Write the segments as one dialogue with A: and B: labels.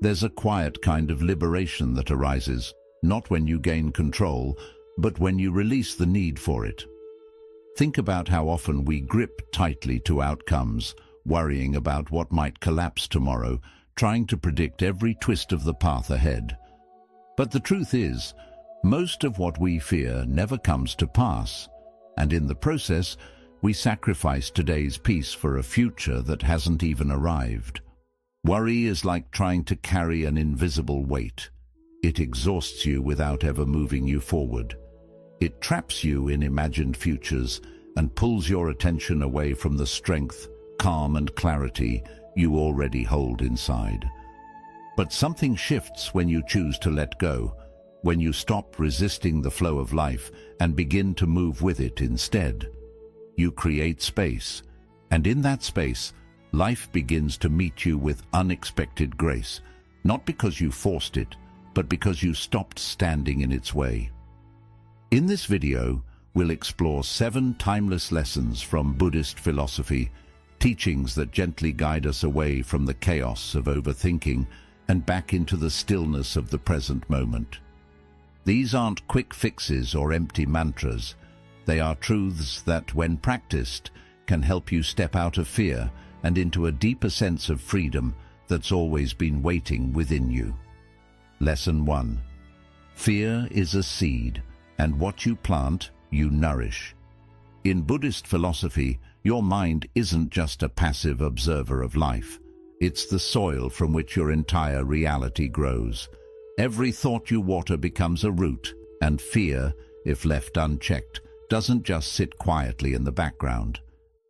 A: There's a quiet kind of liberation that arises, not when you gain control, but when you release the need for it. Think about how often we grip tightly to outcomes, worrying about what might collapse tomorrow, trying to predict every twist of the path ahead. But the truth is, most of what we fear never comes to pass, and in the process, we sacrifice today's peace for a future that hasn't even arrived. Worry is like trying to carry an invisible weight. It exhausts you without ever moving you forward. It traps you in imagined futures and pulls your attention away from the strength, calm and clarity you already hold inside. But something shifts when you choose to let go, when you stop resisting the flow of life and begin to move with it instead. You create space, and in that space, life begins to meet you with unexpected grace, not because you forced it, but because you stopped standing in its way. In this video, we'll explore 7 timeless lessons from Buddhist philosophy, teachings that gently guide us away from the chaos of overthinking and back into the stillness of the present moment. These aren't quick fixes or empty mantras. They are truths that, when practiced, can help you step out of fear and into a deeper sense of freedom that's always been waiting within you. Lesson 1. Fear is a seed, and what you plant, you nourish. In Buddhist philosophy, your mind isn't just a passive observer of life. It's the soil from which your entire reality grows. Every thought you water becomes a root, and fear, if left unchecked, doesn't just sit quietly in the background.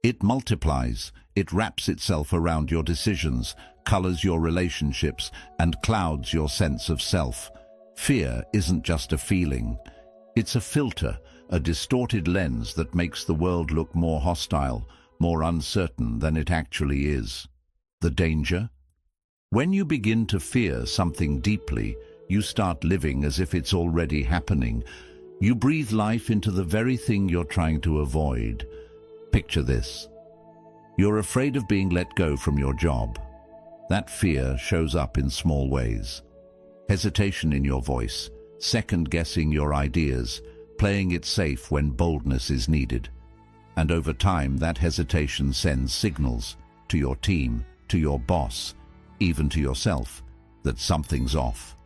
A: It multiplies, it wraps itself around your decisions, colors your relationships, and clouds your sense of self. Fear isn't just a feeling. It's a filter, a distorted lens that makes the world look more hostile, more uncertain than it actually is. The danger? When you begin to fear something deeply, you start living as if it's already happening. You breathe life into the very thing you're trying to avoid. Picture this. You're afraid of being let go from your job. That fear shows up in small ways. Hesitation in your voice, second-guessing your ideas, playing it safe when boldness is needed. And over time, that hesitation sends signals to your team, to your boss, even to yourself, that something's off.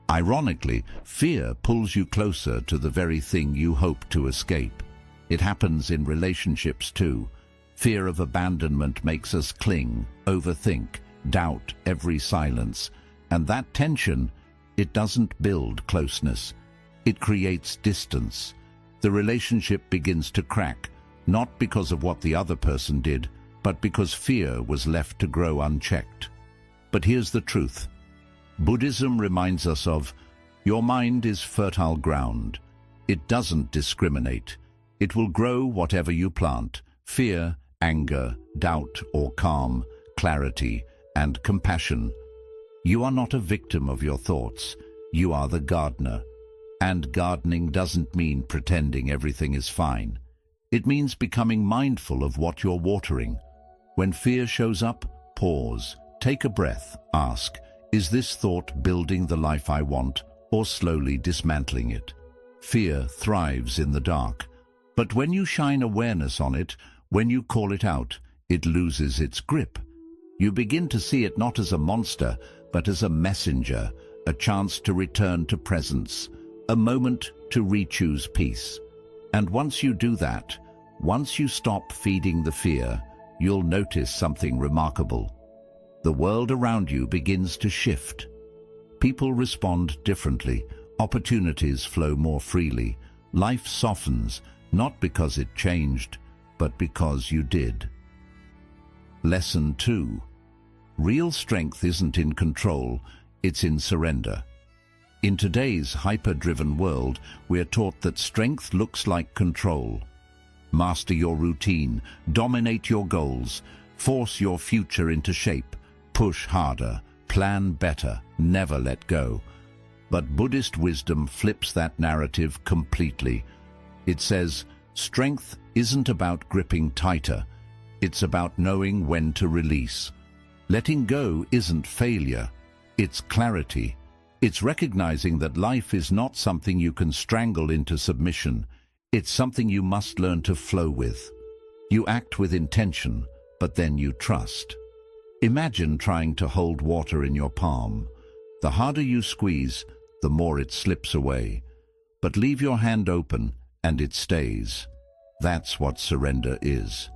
A: Ironically, fear pulls you closer to the very thing you hope to escape. It happens in relationships too. Fear of abandonment makes us cling, overthink, doubt every silence. And that tension, it doesn't build closeness. It creates distance. The relationship begins to crack, not because of what the other person did, but because fear was left to grow unchecked. But here's the truth. Buddhism reminds us of, your mind is fertile ground. It doesn't discriminate. It will grow whatever you plant: fear, anger, doubt or calm, clarity and compassion. You are not a victim of your thoughts. You are the gardener. And gardening doesn't mean pretending everything is fine. It means becoming mindful of what you're watering. When fear shows up, pause, take a breath, ask, is this thought building the life I want, or slowly dismantling it? Fear thrives in the dark. But when you shine awareness on it, when you call it out, it loses its grip. You begin to see it not as a monster, but as a messenger, a chance to return to presence, a moment to re-choose peace. And once you do that, once you stop feeding the fear, you'll notice something remarkable. The world around you begins to shift. People respond differently, opportunities flow more freely, life softens, not because it changed, but because you did. Lesson 2. Real strength isn't in control, it's in surrender. In today's hyper-driven world, we're taught that strength looks like control. Master your routine, dominate your goals, force your future into shape, push harder, plan better, never let go. But Buddhist wisdom flips that narrative completely. It says, strength isn't about gripping tighter, it's about knowing when to release. Letting go isn't failure, It's clarity. It's recognizing that life is not something you can strangle into submission. It's something you must learn to flow with. You act with intention, but then you trust. Imagine trying to hold water in your palm. The harder you squeeze, the more it slips away. But leave your hand open, and it stays. That's what surrender is.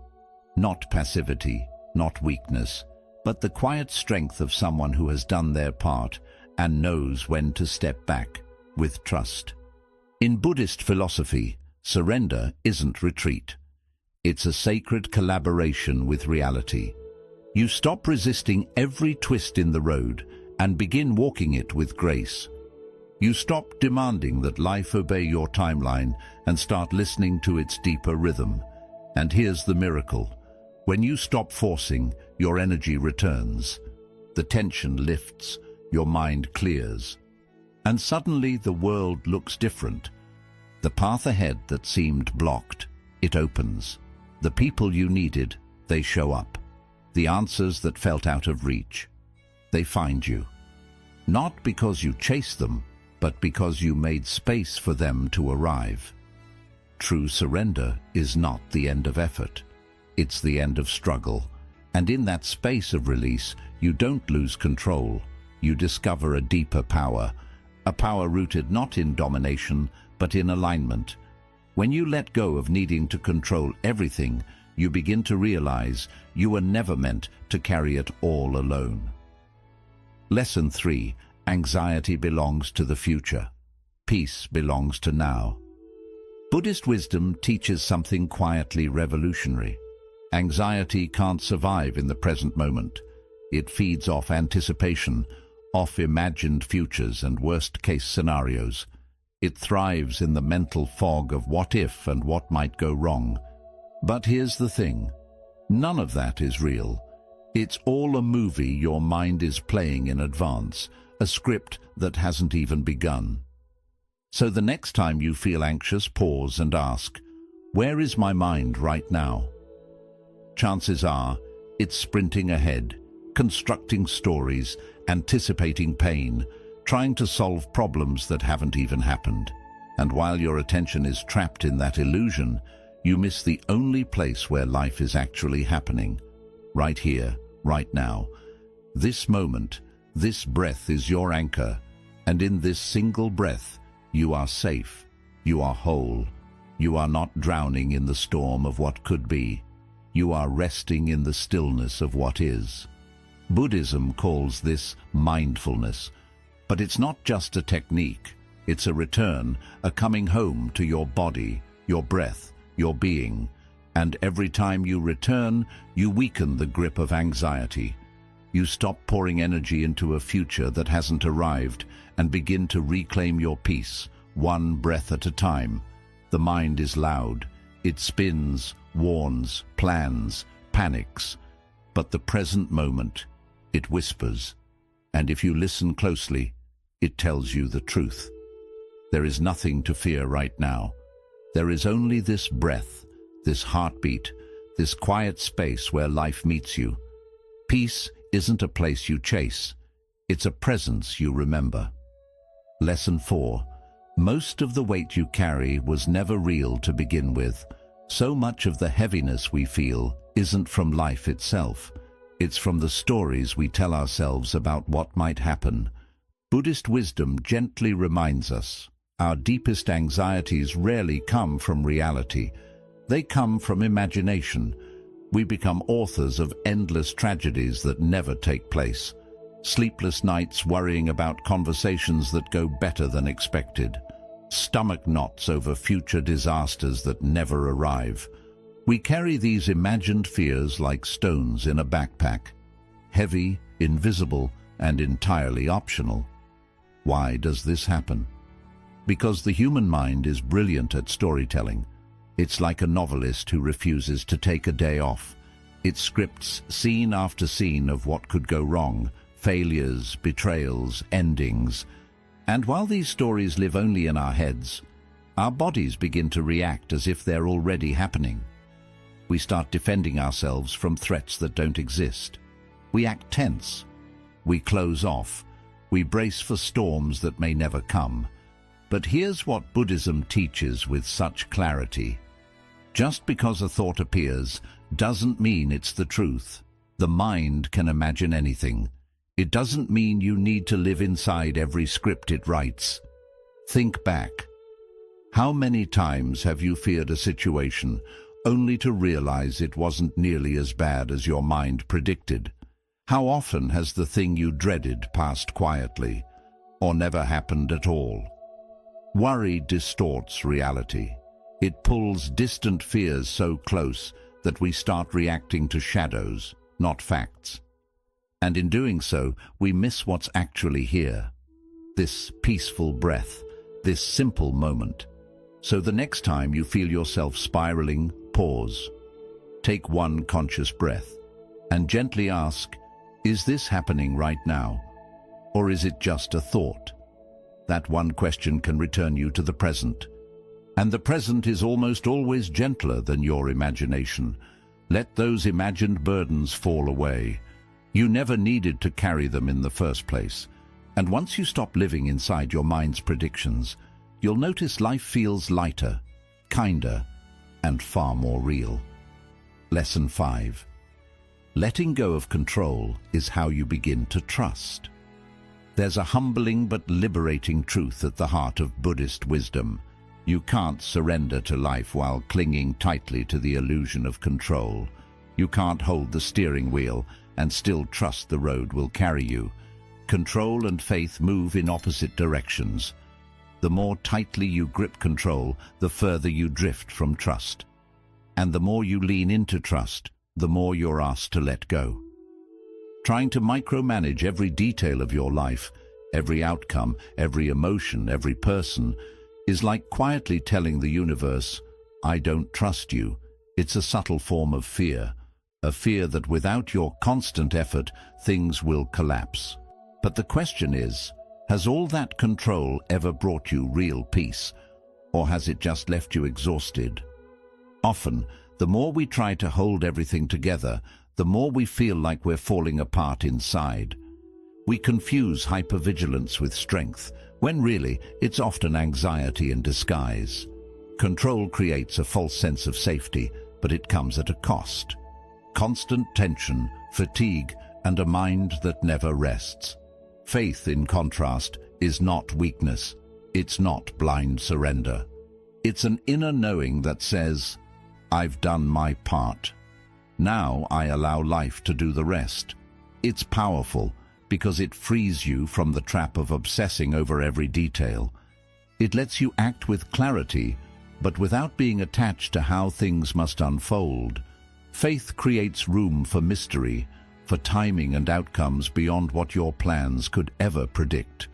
A: Not passivity, not weakness, but the quiet strength of someone who has done their part and knows when to step back, with trust. In Buddhist philosophy, surrender isn't retreat. It's a sacred collaboration with reality. You stop resisting every twist in the road and begin walking it with grace. You stop demanding that life obey your timeline and start listening to its deeper rhythm. And here's the miracle. When you stop forcing, your energy returns. The tension lifts, your mind clears. And suddenly the world looks different. The path ahead that seemed blocked, it opens. The people you needed, they show up. The answers that felt out of reach, they find you. Not because you chased them, but because you made space for them to arrive. True surrender is not the end of effort. It's the end of struggle. And in that space of release, you don't lose control. You discover a deeper power, a power rooted not in domination, but in alignment. When you let go of needing to control everything, you begin to realize you were never meant to carry it all alone. Lesson 3. Anxiety belongs to the future. Peace belongs to now. Buddhist wisdom teaches something quietly revolutionary. Anxiety can't survive in the present moment. It feeds off anticipation, off imagined futures and worst-case scenarios. It thrives in the mental fog of what if and what might go wrong. But here's the thing. None of that is real. It's all a movie your mind is playing in advance, a script that hasn't even begun. So the next time you feel anxious, pause and ask, where is my mind right now? Chances are, it's sprinting ahead, constructing stories, anticipating pain, trying to solve problems that haven't even happened. And while your attention is trapped in that illusion, you miss the only place where life is actually happening. Right here, right now. This moment, this breath is your anchor, and in this single breath, you are safe, you are whole, you are not drowning in the storm of what could be. You are resting in the stillness of what is. Buddhism calls this mindfulness, but it's not just a technique. It's a return, a coming home to your body, your breath, your being. And every time you return, you weaken the grip of anxiety. You stop pouring energy into a future that hasn't arrived and begin to reclaim your peace, one breath at a time. The mind is loud. It spins, warns, plans, panics. But the present moment, it whispers. And if you listen closely, it tells you the truth. There is nothing to fear right now. There is only this breath, this heartbeat, this quiet space where life meets you. Peace isn't a place you chase. It's a presence you remember. Lesson 4. Most of the weight you carry was never real to begin with. So much of the heaviness we feel isn't from life itself. It's from the stories we tell ourselves about what might happen. Buddhist wisdom gently reminds us, our deepest anxieties rarely come from reality. They come from imagination. We become authors of endless tragedies that never take place. Sleepless nights worrying about conversations that go better than expected. Stomach knots over future disasters that never arrive. We carry these imagined fears like stones in a backpack. Heavy, invisible, and entirely optional. Why does this happen? Because the human mind is brilliant at storytelling. It's like a novelist who refuses to take a day off. It scripts scene after scene of what could go wrong, failures, betrayals, endings. And while these stories live only in our heads, our bodies begin to react as if they're already happening. We start defending ourselves from threats that don't exist. We act tense. We close off. We brace for storms that may never come. But here's what Buddhism teaches with such clarity. Just because a thought appears doesn't mean it's the truth. The mind can imagine anything. It doesn't mean you need to live inside every script it writes. Think back. How many times have you feared a situation only to realize it wasn't nearly as bad as your mind predicted? How often has the thing you dreaded passed quietly, or never happened at all? Worry distorts reality. It pulls distant fears so close that we start reacting to shadows, not facts. And in doing so, we miss what's actually here. This peaceful breath, this simple moment. So the next time you feel yourself spiraling, pause. Take one conscious breath and gently ask, is this happening right now? Or is it just a thought? That one question can return you to the present. And the present is almost always gentler than your imagination. Let those imagined burdens fall away. You never needed to carry them in the first place. And once you stop living inside your mind's predictions, you'll notice life feels lighter, kinder, and far more real. Lesson 5. Letting go of control is how you begin to trust. There's a humbling but liberating truth at the heart of Buddhist wisdom. You can't surrender to life while clinging tightly to the illusion of control. You can't hold the steering wheel and still trust the road will carry you. Control and faith move in opposite directions. The more tightly you grip control, the further you drift from trust. And the more you lean into trust, the more you're asked to let go. Trying to micromanage every detail of your life, every outcome, every emotion, every person, is like quietly telling the universe, I don't trust you. It's a subtle form of fear, a fear that without your constant effort, things will collapse. But the question is, has all that control ever brought you real peace, or has it just left you exhausted? Often, the more we try to hold everything together, the more we feel like we're falling apart inside. We confuse hypervigilance with strength, when really it's often anxiety in disguise. Control creates a false sense of safety, but it comes at a cost. Constant tension, fatigue, and a mind that never rests. Faith, in contrast, is not weakness. It's not blind surrender. It's an inner knowing that says, I've done my part. Now I allow life to do the rest. It's powerful because it frees you from the trap of obsessing over every detail. It lets you act with clarity, but without being attached to how things must unfold. Faith creates room for mystery, for timing and outcomes beyond what your plans could ever predict.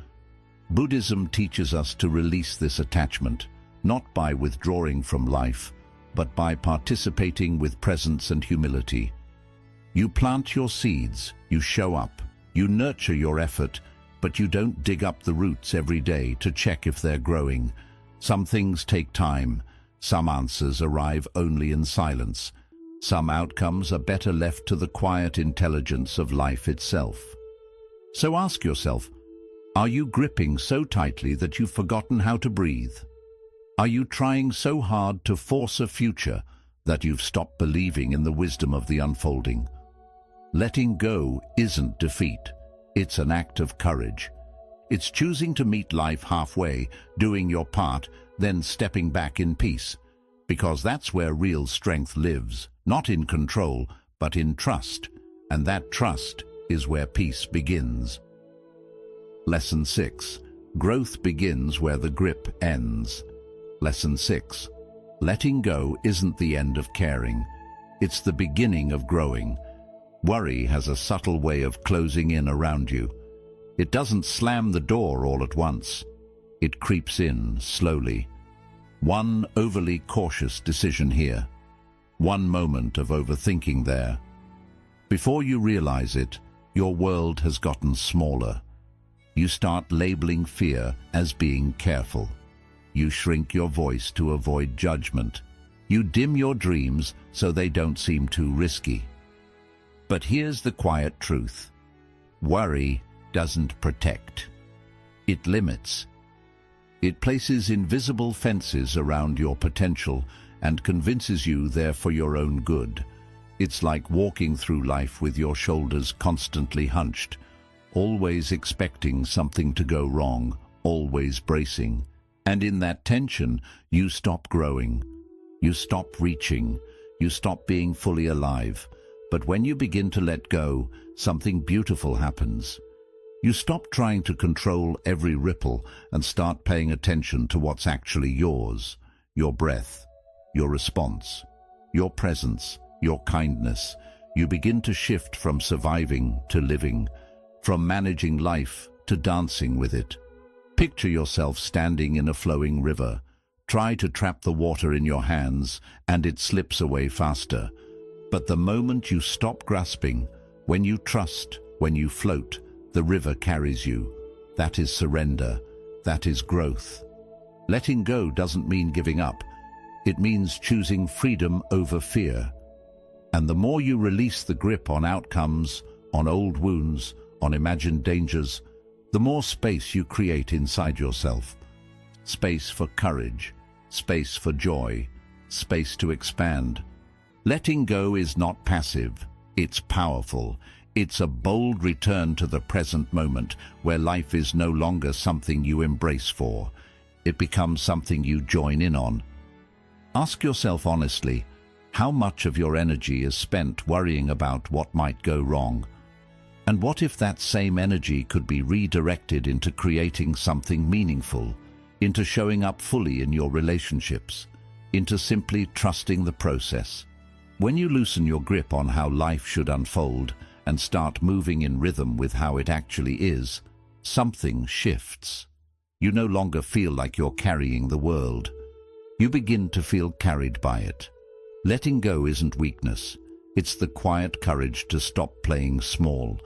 A: Buddhism teaches us to release this attachment, not by withdrawing from life, but by participating with presence and humility. You plant your seeds, you show up, you nurture your effort, but you don't dig up the roots every day to check if they're growing. Some things take time, some answers arrive only in silence. Some outcomes are better left to the quiet intelligence of life itself. So ask yourself, are you gripping so tightly that you've forgotten how to breathe? Are you trying so hard to force a future that you've stopped believing in the wisdom of the unfolding? Letting go isn't defeat. It's an act of courage. It's choosing to meet life halfway, doing your part, then stepping back in peace. Because that's where real strength lives, not in control, but in trust. And that trust is where peace begins. Lesson 6. Growth begins where the grip ends. Lesson 6. Letting go isn't the end of caring. It's the beginning of growing. Worry has a subtle way of closing in around you. It doesn't slam the door all at once. It creeps in slowly. One overly cautious decision here. One moment of overthinking there. Before you realize it, your world has gotten smaller. You start labeling fear as being careful. You shrink your voice to avoid judgment. You dim your dreams so they don't seem too risky. But here's the quiet truth. Worry doesn't protect. It limits. It places invisible fences around your potential and convinces you they're for your own good. It's like walking through life with your shoulders constantly hunched, always expecting something to go wrong, always bracing. And in that tension, you stop growing. You stop reaching. You stop being fully alive. But when you begin to let go, something beautiful happens. You stop trying to control every ripple and start paying attention to what's actually yours. Your breath, your response, your presence, your kindness. You begin to shift from surviving to living, from managing life to dancing with it. Picture yourself standing in a flowing river. Try to trap the water in your hands and it slips away faster. But the moment you stop grasping, when you trust, when you float, the river carries you. That is surrender. That is growth. Letting go doesn't mean giving up. It means choosing freedom over fear. And the more you release the grip on outcomes, on old wounds, on imagined dangers, the more space you create inside yourself. Space for courage, space for joy, space to expand. Letting go is not passive, it's powerful. It's a bold return to the present moment where life is no longer something you embrace for. It becomes something you join in on. Ask yourself honestly, how much of your energy is spent worrying about what might go wrong? And what if that same energy could be redirected into creating something meaningful, into showing up fully in your relationships, into simply trusting the process? When you loosen your grip on how life should unfold and start moving in rhythm with how it actually is, something shifts. You no longer feel like you're carrying the world. You begin to feel carried by it. Letting go isn't weakness. It's the quiet courage to stop playing small,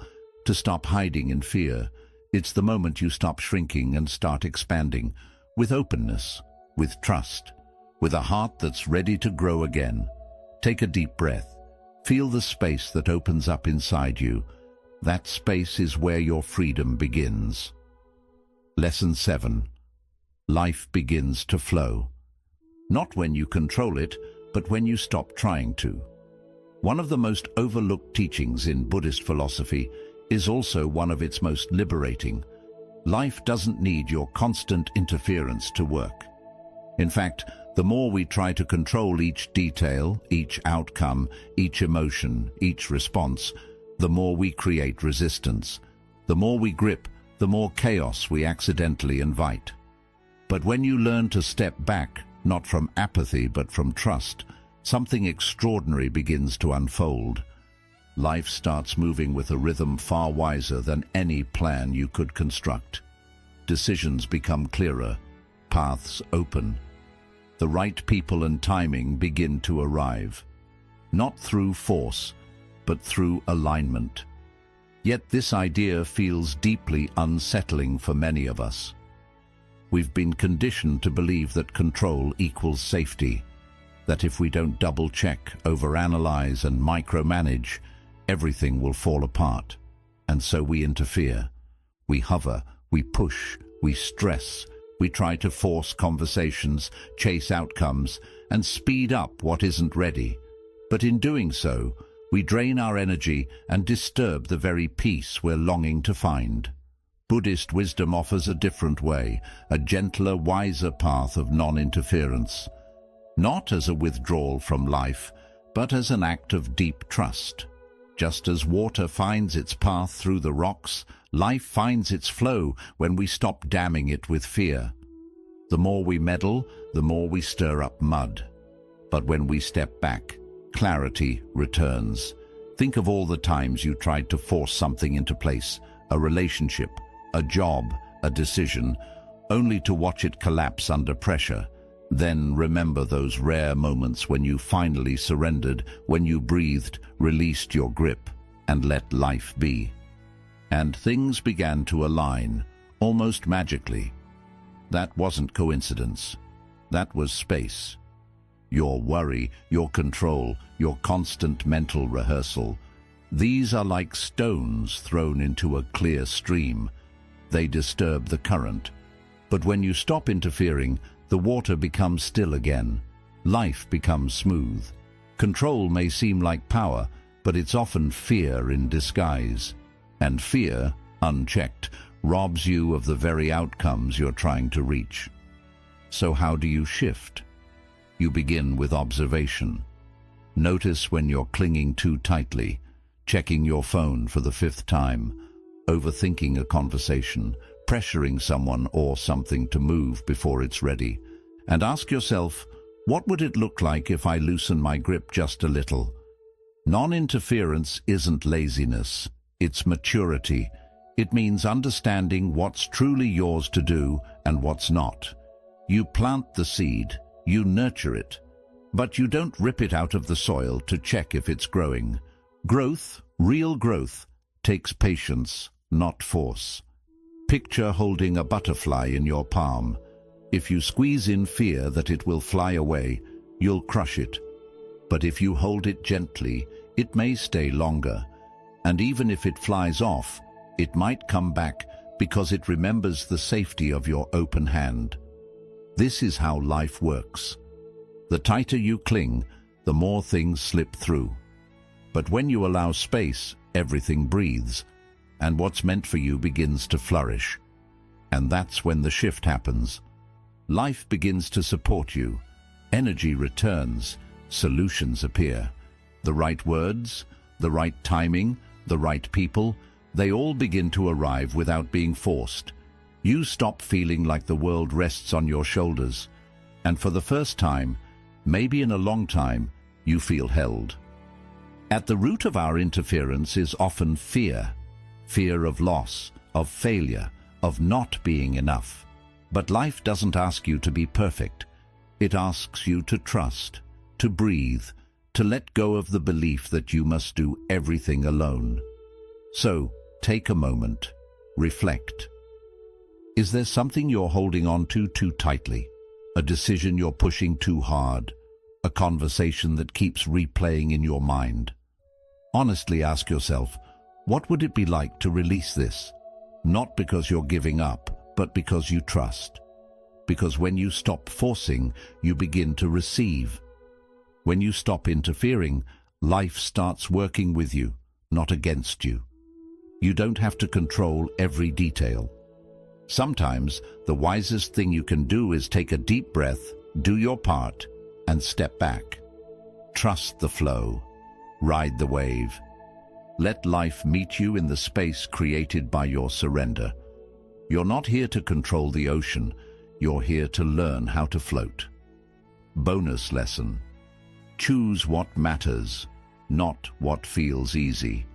A: to stop hiding in fear. It's the moment you stop shrinking and start expanding, with openness, with trust, with a heart that's ready to grow again. Take a deep breath. Feel the space that opens up inside you. That space is where your freedom begins. Lesson 7. Life begins to flow. Not when you control it, but when you stop trying to. One of the most overlooked teachings in Buddhist philosophy is also one of its most liberating. Life doesn't need your constant interference to work. In fact, the more we try to control each detail, each outcome, each emotion, each response, the more we create resistance. The more we grip, the more chaos we accidentally invite. But when you learn to step back, not from apathy but from trust, something extraordinary begins to unfold. Life starts moving with a rhythm far wiser than any plan you could construct. Decisions become clearer, paths open. The right people and timing begin to arrive, not through force, but through alignment. Yet this idea feels deeply unsettling for many of us. We've been conditioned to believe that control equals safety, that if we don't double-check, overanalyze, and micromanage, everything will fall apart. And so we interfere. We hover, we push, we stress. We try to force conversations, chase outcomes, and speed up what isn't ready. But in doing so, we drain our energy and disturb the very peace we're longing to find. Buddhist wisdom offers a different way, a gentler, wiser path of non-interference. Not as a withdrawal from life, but as an act of deep trust. Just as water finds its path through the rocks, life finds its flow when we stop damming it with fear. The more we meddle, the more we stir up mud. But when we step back, clarity returns. Think of all the times you tried to force something into place, a relationship, a job, a decision, only to watch it collapse under pressure. Then remember those rare moments when you finally surrendered, when you breathed, released your grip, and let life be. And things began to align, almost magically. That wasn't coincidence. That was space. Your worry, your control, your constant mental rehearsal. These are like stones thrown into a clear stream. They disturb the current. But when you stop interfering, the water becomes still again. Life becomes smooth. Control may seem like power, but it's often fear in disguise. And fear, unchecked, robs you of the very outcomes you're trying to reach. So how do you shift? You begin with observation. Notice when you're clinging too tightly, checking your phone for the 5th time, overthinking a conversation, pressuring someone or something to move before it's ready. And ask yourself, what would it look like if I loosen my grip just a little? Non-interference isn't laziness, it's maturity. It means understanding what's truly yours to do and what's not. You plant the seed, you nurture it, but you don't rip it out of the soil to check if it's growing. Growth, real growth, takes patience, not force. Picture holding a butterfly in your palm. If you squeeze in fear that it will fly away, you'll crush it. But if you hold it gently, it may stay longer. And even if it flies off, it might come back because it remembers the safety of your open hand. This is how life works. The tighter you cling, the more things slip through. But when you allow space, everything breathes, and what's meant for you begins to flourish. And that's when the shift happens. Life begins to support you. Energy returns. Solutions appear. The right words, the right timing, the right people, they all begin to arrive without being forced. You stop feeling like the world rests on your shoulders. And for the first time, maybe in a long time, you feel held. At the root of our interference is often fear. Fear of loss, of failure, of not being enough. But life doesn't ask you to be perfect. It asks you to trust, to breathe, to let go of the belief that you must do everything alone. So, take a moment, reflect. Is there something you're holding on to too tightly? A decision you're pushing too hard? A conversation that keeps replaying in your mind? Honestly ask yourself, what would it be like to release this? Not because you're giving up, but because you trust. Because when you stop forcing, you begin to receive. When you stop interfering, life starts working with you, not against you. You don't have to control every detail. Sometimes, the wisest thing you can do is take a deep breath, do your part, and step back. Trust the flow. Ride the wave. Let life meet you in the space created by your surrender. You're not here to control the ocean. You're here to learn how to float. Bonus lesson. Choose what matters, not what feels easy.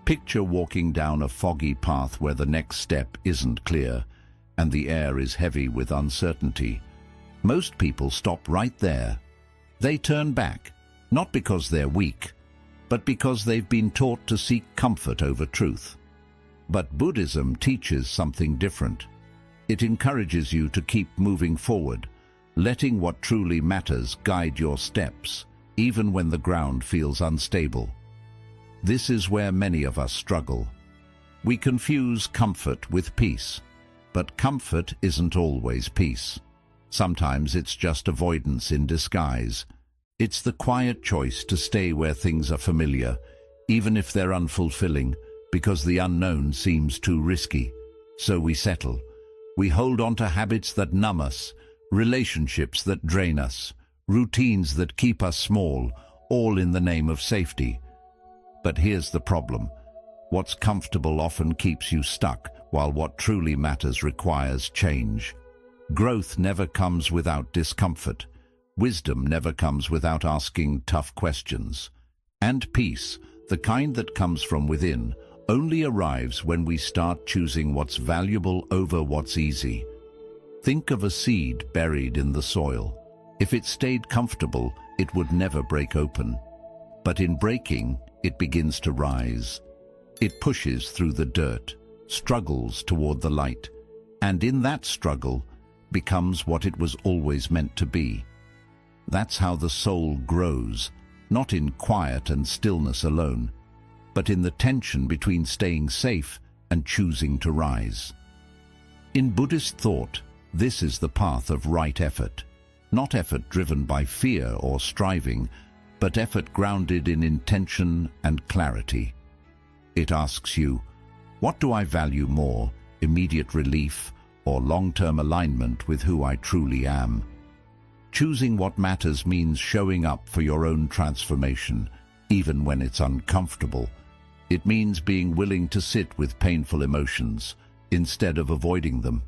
A: Picture walking down a foggy path where the next step isn't clear and the air is heavy with uncertainty. Most people stop right there. They turn back, not because they're weak, but because they've been taught to seek comfort over truth. But Buddhism teaches something different. It encourages you to keep moving forward, letting what truly matters guide your steps, even when the ground feels unstable. This is where many of us struggle. We confuse comfort with peace, but comfort isn't always peace. Sometimes it's just avoidance in disguise. It's the quiet choice to stay where things are familiar, even if they're unfulfilling, because the unknown seems too risky. So we settle. We hold on to habits that numb us, relationships that drain us, routines that keep us small, all in the name of safety. But here's the problem. What's comfortable often keeps you stuck, while what truly matters requires change. Growth never comes without discomfort. Wisdom never comes without asking tough questions. And peace, the kind that comes from within, only arrives when we start choosing what's valuable over what's easy. Think of a seed buried in the soil. If it stayed comfortable, it would never break open. But in breaking, it begins to rise. It pushes through the dirt, struggles toward the light, and in that struggle becomes what it was always meant to be. That's how the soul grows, not in quiet and stillness alone, but in the tension between staying safe and choosing to rise. In Buddhist thought, this is the path of right effort, not effort driven by fear or striving, but effort grounded in intention and clarity. It asks you, what do I value more, immediate relief or long-term alignment with who I truly am? Choosing what matters means showing up for your own transformation, even when it's uncomfortable. It means being willing to sit with painful emotions instead of avoiding them.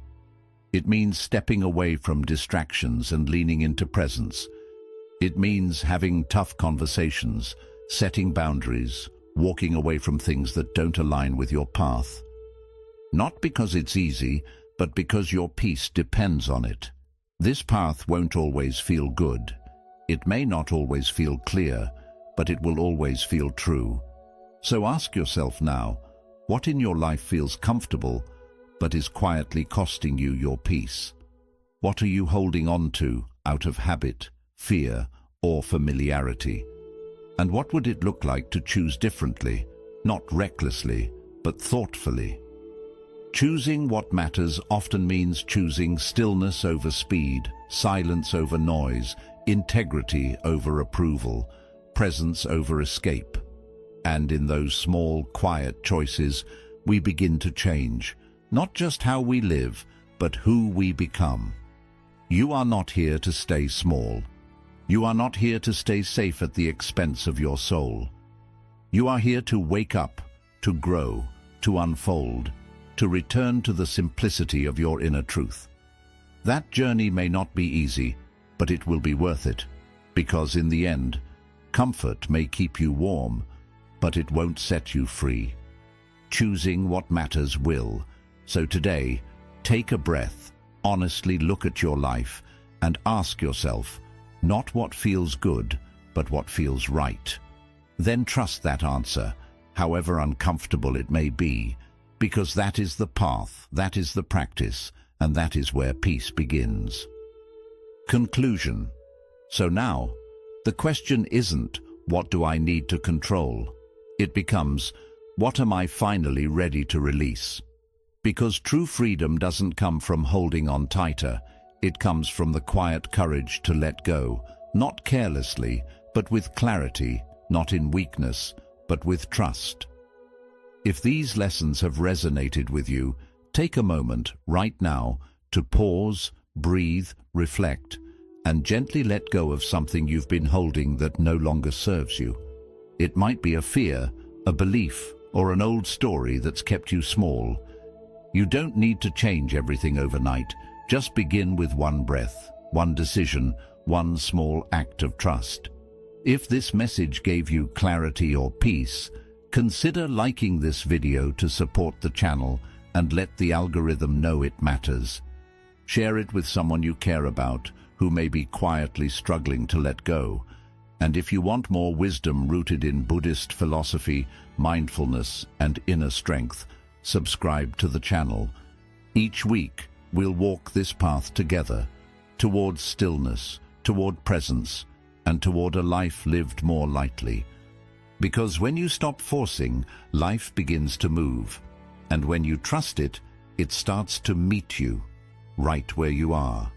A: It means stepping away from distractions and leaning into presence. It means having tough conversations, setting boundaries, walking away from things that don't align with your path. Not because it's easy, but because your peace depends on it. This path won't always feel good. It may not always feel clear, but it will always feel true. So ask yourself now, what in your life feels comfortable, but is quietly costing you your peace? What are you holding on to out of habit, fear, or familiarity? And what would it look like to choose differently, not recklessly, but thoughtfully? Choosing what matters often means choosing stillness over speed, silence over noise, integrity over approval, presence over escape. And in those small, quiet choices, we begin to change, not just how we live, but who we become. You are not here to stay small. You are not here to stay safe at the expense of your soul. You are here to wake up, to grow, to unfold, to return to the simplicity of your inner truth. That journey may not be easy, but it will be worth it, because in the end, comfort may keep you warm, but it won't set you free. Choosing what matters will. So today, take a breath, honestly look at your life, and ask yourself, not what feels good, but what feels right. Then trust that answer, however uncomfortable it may be, because that is the path, that is the practice, and that is where peace begins. Conclusion. So now, the question isn't, what do I need to control? It becomes, what am I finally ready to release? Because true freedom doesn't come from holding on tighter, it comes from the quiet courage to let go, not carelessly, but with clarity, not in weakness, but with trust. If these lessons have resonated with you, take a moment right now to pause, breathe, reflect, and gently let go of something you've been holding that no longer serves you. It might be a fear, a belief, or an old story that's kept you small. You don't need to change everything overnight. Just begin with one breath, one decision, one small act of trust. If this message gave you clarity or peace, consider liking this video to support the channel and let the algorithm know it matters. Share it with someone you care about who may be quietly struggling to let go. And if you want more wisdom rooted in Buddhist philosophy, mindfulness, and inner strength, subscribe to the channel. Each week, we'll walk this path together, towards stillness, toward presence, and toward a life lived more lightly. Because when you stop forcing, life begins to move. And when you trust it, it starts to meet you, right where you are.